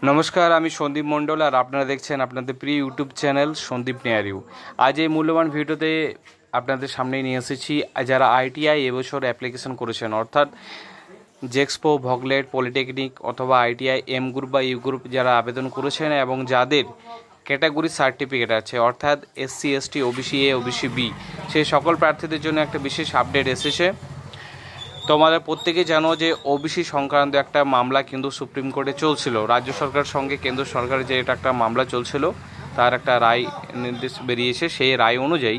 নমস্কার, আমি সন্দীপ মণ্ডল আর আপনারা দেখছেন আপনাদের প্রিয় ইউটিউব চ্যানেল সন্দীপ নেয়ারিউ। আজ এই মূল্যবান ভিডিওতে আপনাদের সামনে নিয়ে এসেছি যারা আইটিআই এবছর অ্যাপ্লিকেশন করেছেন, অর্থাৎ জেক্সপো, ভগলেট, পলিটেকনিক অথবা আইটিআই এম গ্রুপ বা ইউ গ্রুপ যারা আবেদন করেছেন এবং যাদের ক্যাটাগরি সার্টিফিকেট আছে, অর্থাৎ SC, ST, OBC A, OBC B, সেই সকল প্রার্থীদের জন্য একটা বিশেষ আপডেট এসেছে। তোমাদের প্রত্যেকে জানো যে ওবিসি সংক্রান্ত একটা মামলা কিন্তু সুপ্রিম কোর্টে চলছিল। রাজ্য সরকার সঙ্গে কেন্দ্র সরকারের যে এটা একটা মামলা চলছিল, তার একটা রায় নির্দেশ বেরিয়েছে। সেই রায় অনুযায়ী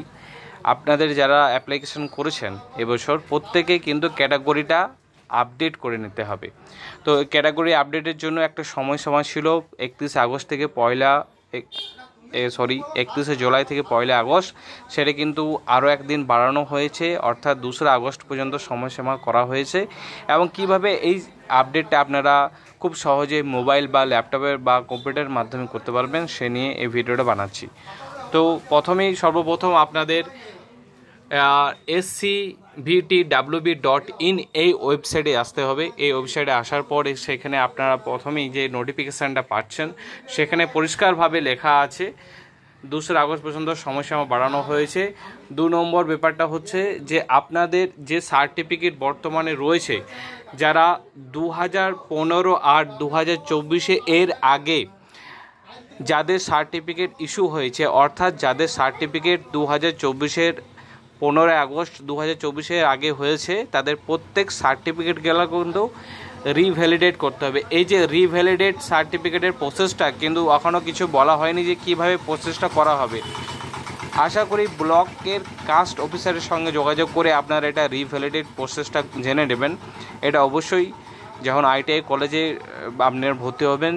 আপনাদের যারা অ্যাপ্লিকেশন করেছেন এবছর, প্রত্যেকে কিন্তু ক্যাটাগরিটা আপডেট করে নিতে হবে। তো ক্যাটাগরি আপডেটের জন্য একটা সময়সীমা ছিল 31 আগস্ট থেকে 31শে জুলাই থেকে 1 আগস্ট। সেটা কিন্তু আরও একদিন বাড়ানো হয়েছে, অর্থাৎ 2 আগস্ট পর্যন্ত সময়সীমা করা হয়েছে। এবং কিভাবে এই আপডেটটা আপনারা খুব সহজে মোবাইল বা ল্যাপটপের বা কম্পিউটারের মাধ্যমে করতে পারবেন, সে নিয়ে এই ভিডিওটা বানাচ্ছি। তো সর্বপ্রথম আপনাদের scvtwb.in এই ওয়েবসাইটে আসতে হবে। এই ওয়েবসাইটে আসার পর সেখানে আপনারা প্রথমেই যে নোটিফিকেশানটা পাচ্ছেন, সেখানে পরিষ্কারভাবে লেখা আছে 2 আগস্ট পর্যন্ত সময়সীমা বাড়ানো হয়েছে। 2 নম্বর ব্যাপারটা হচ্ছে যে আপনাদের যে সার্টিফিকেট বর্তমানে রয়েছে, যারা 2015 আর 2024 এর আগে যাদের সার্টিফিকেট ইস্যু হয়েছে, অর্থাৎ যাদের সার্টিফিকেট 2024-এর 15 আগস্ট 2024-এর আগে হয়েছে, তাদের প্রত্যেক সার্টিফিকেটগুলো কিন্তু রিভ্যালিডেট করতে হবে। এই যে রিভ্যালিডেট সার্টিফিকেটের প্রসেসটা কিন্তু এখনও কিছু বলা হয়নি যে কীভাবে প্রসেসটা করা হবে। আশা করি ব্লকের কাস্ট অফিসারের সঙ্গে যোগাযোগ করে আপনারা এটা রিভ্যালিডেট প্রসেসটা জেনে নেবেন। এটা অবশ্যই যখন আইটিআই কলেজে আপনার ভর্তি হবেন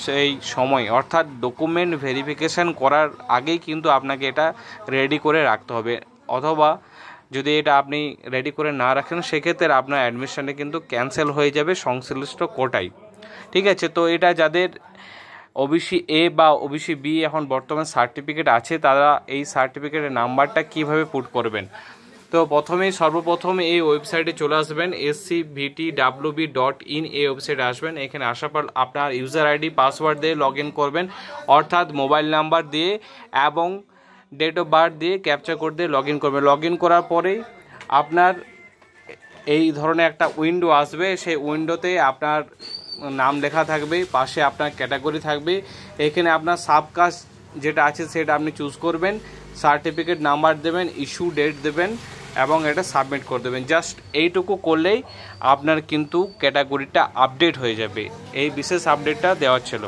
সেই সময়, অর্থাৎ ডকুমেন্ট ভেরিফিকেশান করার আগেই কিন্তু আপনাকে এটা রেডি করে রাখতে হবে। অথবা যদি এটা আপনি রেডি করে না রাখেন, সেক্ষেত্রে আপনার অ্যাডমিশনে কিন্তু ক্যান্সেল হয়ে যাবে সংশ্লিষ্ট কোটায়। ঠিক আছে, তো এটা যাদের ওবিসি এ বা ওবিসি বি এখন বর্তমান সার্টিফিকেট আছে, তারা এই সার্টিফিকেটের নাম্বারটা কিভাবে পুট করবেন। তো সর্বপ্রথম এই ওয়েবসাইটে চলে আসবেন, scvtwb.in এই ওয়েবসাইটে আসবেন। এখানে আসার পর আপনার ইউজার আইডি, পাসওয়ার্ড দিয়ে লগ ইন করবেন, অর্থাৎ মোবাইল নাম্বার দিয়ে এবং ডেট অফ বার্থ দিয়ে ক্যাপচার কোড দিয়ে লগ ইন করবেন। লগ ইন করার পরেই আপনার এই ধরনের একটা উইন্ডো আসবে। সেই উইন্ডোতে আপনার নাম লেখা থাকবে, পাশে আপনার ক্যাটাগরি থাকবে। এখানে আপনার সাবকাস্ট যেটা আছে সেটা আপনি চুজ করবেন, সার্টিফিকেট নাম্বার দেবেন, ইস্যু ডেট দেবেন এবং এটা সাবমিট করে দেবেন। জাস্ট এইটুকু করলেই আপনার কিন্তু ক্যাটাগরিটা আপডেট হয়ে যাবে। এই বিশেষ আপডেটটা দেওয়া ছিল।